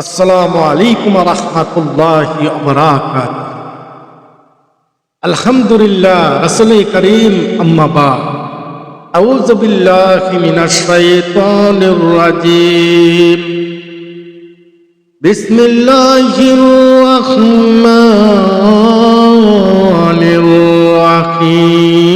আসসালামু আলাইকুম ওয়া রাহমাতুল্লাহি ওয়া বারাকাতুহু। আলহামদুলিল্লাহ, রাসূল করিম আম্মা বা'দ। আউযু বিল্লাহি মিনাশ শাইতানির রাজীম। বিসমিল্লাহির রাহমানির রাহিম।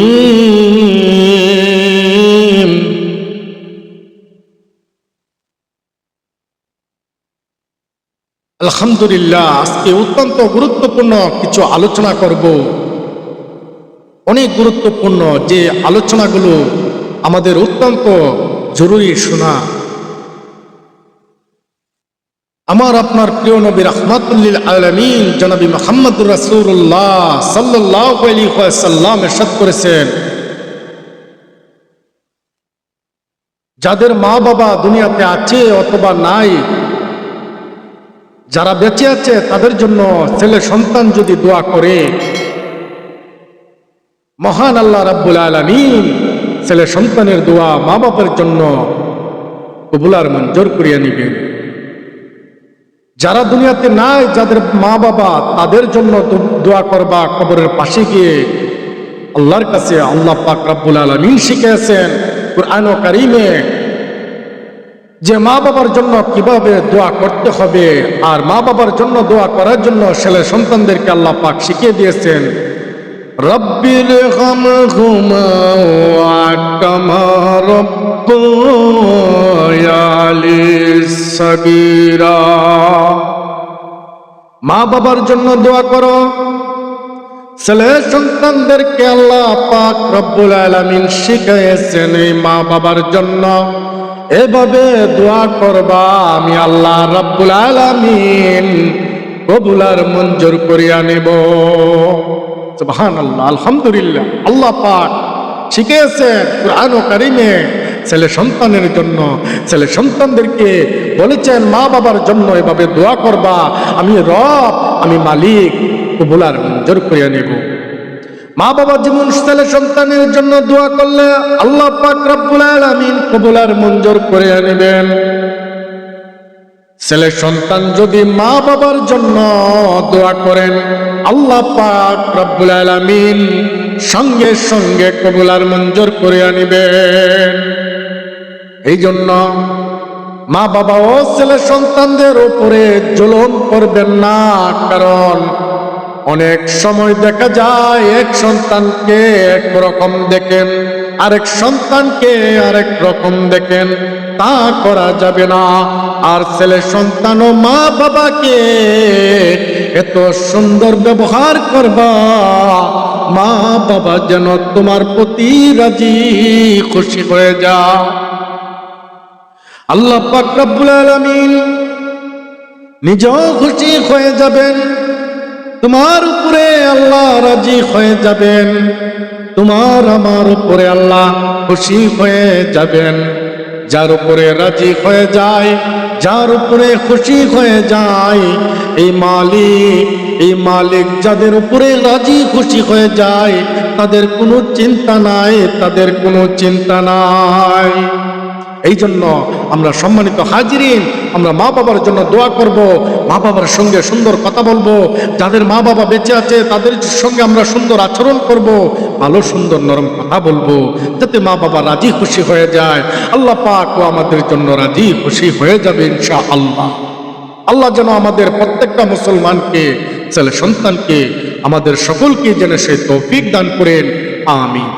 আলহামদুলিল্লাহ, আজকে অত্যন্ত গুরুত্বপূর্ণ কিছু আলোচনা করব। অনেক গুরুত্বপূর্ণ যে আলোচনাগুলো আমাদের অত্যন্ত জরুরি শোনা। আমার আপনার প্রিয় নবী রাহমাতুল লিল আলামিন জনাবি মুহাম্মদুর রাসূলুল্লাহ সাল্লাল্লাহু আলাইহি ওয়াসাল্লাম ইরশাদ করেছেন, যাদের মা বাবা দুনিয়াতে আছে অথবা নাই, যারা বেঁচে আছে তাদের জন্য ছেলে সন্তান যদি দোয়া করে, মহান আল্লাহ রাব্বুল আলামিন ছেলে সন্তানের দোয়া মা বাবার জন্য কবুল আর মঞ্জুর করিয়া নিবেন। যারা দুনিয়াতে নাই, যাদের মা বাবা, তাদের জন্য দোয়া করবা কবরের পাশে গিয়ে আল্লাহর কাছে। আল্লাহ পাক রাব্বুল আলামিন শিখিয়েছেন কুরআন ও কারীমে যে মা বাবার জন্য কিভাবে দোয়া করতে হবে, আর মা বাবার জন্য দোয়া করার জন্য ছেলে সন্তানদেরকে আল্লাহ পাক শিখিয়ে দিয়েছেন, রব্বির হামহুমা ওয়া কামা রাব্বায়ানি সাগীরা। মা বাবার জন্য দোয়া করো। ছেলে সন্তানদেরকে আল্লাহ পাক রব্বুল আলামিন শিখিয়েছেন এই মা বাবার জন্য এভাবে দোয়া করবা, আমি আল্লাহ রাব্বুল আলামিন কবুল আর মঞ্জুর করিয়া নেব। সুবহানাল্লাহ, আলহামদুলিল্লাহ। আল্লাহ পাক শিখিয়েছেন কুরআন ও কারীমে ছেলে সন্তানের জন্য। ছেলে সন্তানদেরকে বলেছেন মা বাবার জন্য এভাবে দোয়া করবা, আমি রব, আমি মালিক কবুল আর মঞ্জুর করিয়া নেব। মা বাবা যেমন ছেলে সন্তানের জন্য দোয়া করলে আল্লাহ পাক রব্বুল আলামিন কবুল আর মঞ্জুর করে নেবেন, ছেলে সন্তান যদি মা বাবার জন্য দোয়া করেন আল্লাহ পাক রব্বুল আলামিন সঙ্গে সঙ্গে কবুল আর মঞ্জুর করে নেবেন। এই জন্য মা বাবা ও ছেলে সন্তানদের উপরে জুলুম করবেন না, কারণ অনেক সময় দেখা যায় এক সন্তানকে একরকম দেখেন, আরেক সন্তানকে আরেক রকম দেখেন, তা করা যাবে না। আর ছেলে সন্তান ও মা বাবাকে এত সুন্দর ব্যবহার করবা, মা বাবা যেন তোমার প্রতি রাজি খুশি হয়ে যায়। আল্লাহ পাক রব্বুল আলামিন নিজেও খুশি হয়ে যাবেন, তোমার উপরে আল্লাহ রাজি হয়ে যাবেন, তোমার আমার উপরে আল্লাহ খুশি হয়ে যাবেন। যার উপরে রাজি হয়ে যায়, যার উপরে খুশি হয়ে যায়, এই মালিক যাদের উপরে রাজি খুশি হয়ে যায় তাদের কোনো চিন্তা নাই, তাদের কোনো চিন্তা নাই। এই জন্য আমরা সম্মানিত হাজিরিন, আমরা মা বাবার জন্য দোয়া করব, মা বাবার সঙ্গে সুন্দর কথা বলবো। যাদের মা বাবা বেঁচে আছে তাদের সঙ্গে আমরা সুন্দর আচরণ করব, ভালো সুন্দর নরম কথা বলবো, যাতে মা বাবা রাজি খুশি হয়ে যায়। আল্লাহ পাক আমাদের জন্য রাজি খুশি হয়ে যাবে ইনশাআল্লাহ। আল্লাহ যেন আমাদের প্রত্যেকটা মুসলমানকে, ছেলে সন্তানকে, আমাদের সকলকে যেন সে তৌফিক দান করেন। আমিন।